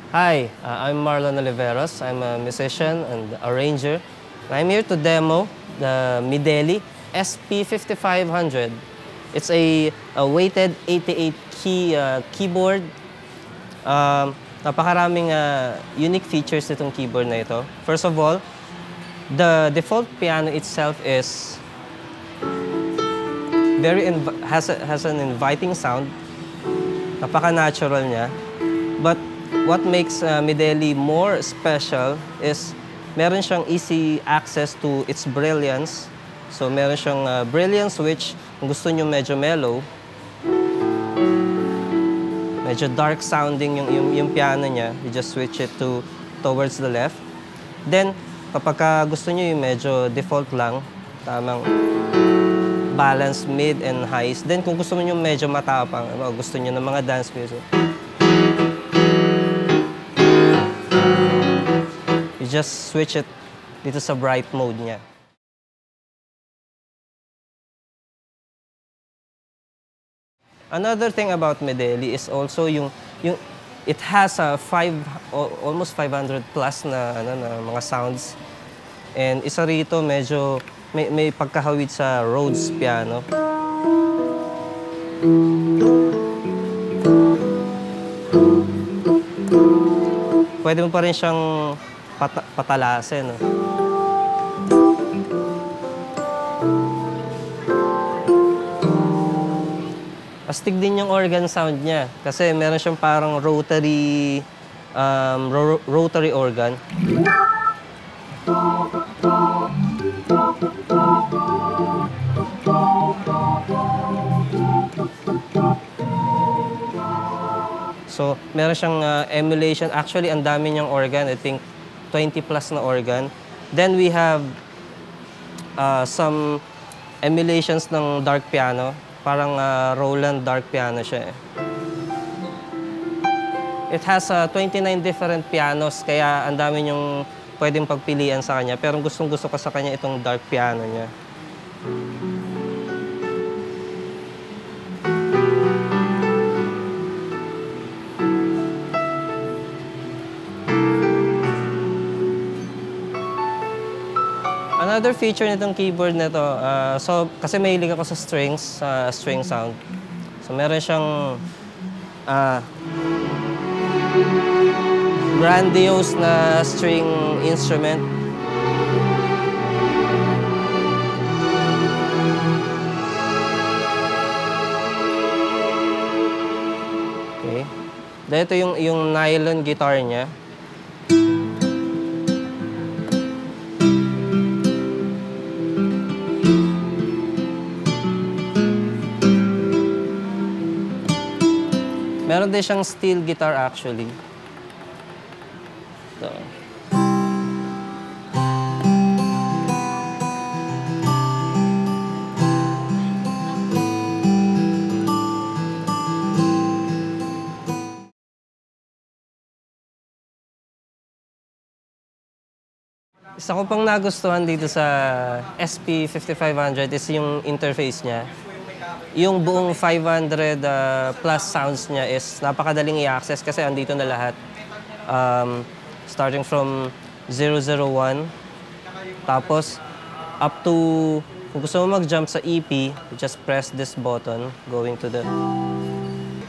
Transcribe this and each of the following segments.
Hi, I'm Marlon Oliveros. I'm a musician and arranger. I'm here to demo the Mideli SP5500. It's a weighted 88-key keyboard. Napakaraming unique features nitong keyboard na ito. First of all, the default piano itself is has an inviting sound. Napaka-natural niya. But what makes Mideli more special is meron siyang easy access to its brilliance. So meron siyang brilliance which kung gusto nyo medyo mellow, medyo dark sounding yung piano niya, you just switch it towards the left. Then kapag gusto nyo yung medyo default lang, tamang balance mid and highs. Then kung gusto nyo medyo matapang, gusto nyo ng mga dance music, just switch it dito sa bright mode niya. Another thing about Mideli is also it has almost 500 plus na mga sounds. And isa rito medyo may pagkahawid sa Rhodes piano. Pwede mo pa rin siyang patalasin. Astig din yung organ sound niya kasi meron siyang parang rotary organ. So, meron siyang emulation. Actually, ang dami niyang organ. I think 20 plus na organ. Then we have some emulations ng dark piano. Parang Roland dark piano siya. It has 29 different pianos, kaya ang dami niyong pwedeng pagpilian sa kanya. Pero gustong-gusto ko sa kanya itong dark piano niya. Another feature nitong keyboard nito, kasi mahilig ako sa strings, string sound. So meron siyang grandiose na string instrument. Okay. Dahil ito yung nylon guitar niya. Meron din siyang steel guitar actually. Ito. Isa ko pang nagustuhan dito sa SP5500 is yung interface niya. Yung buong 500 plus sounds niya is napakadaling i-access kasi andito na lahat. Starting from 001, tapos up to, kung gusto mo mag-jump sa EP, just press this button going to the...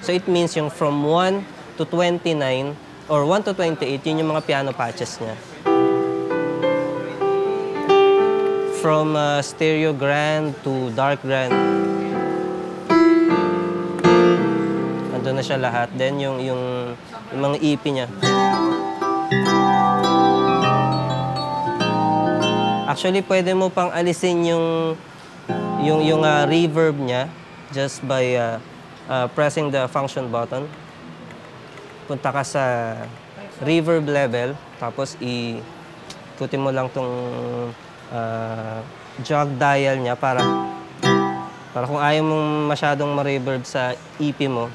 So it means yung from 1 to 29 or 1 to 28, yun yung mga piano patches niya. From stereo grand to dark grand. Nandun na siya lahat. Then yung mga EP niya. Actually, pwede mo pang alisin yung reverb niya just by pressing the function button. Punta ka sa reverb level, tapos ikutin mo lang tong jog dial niya para kung ayaw mong masyadong ma-reverb sa EP mo,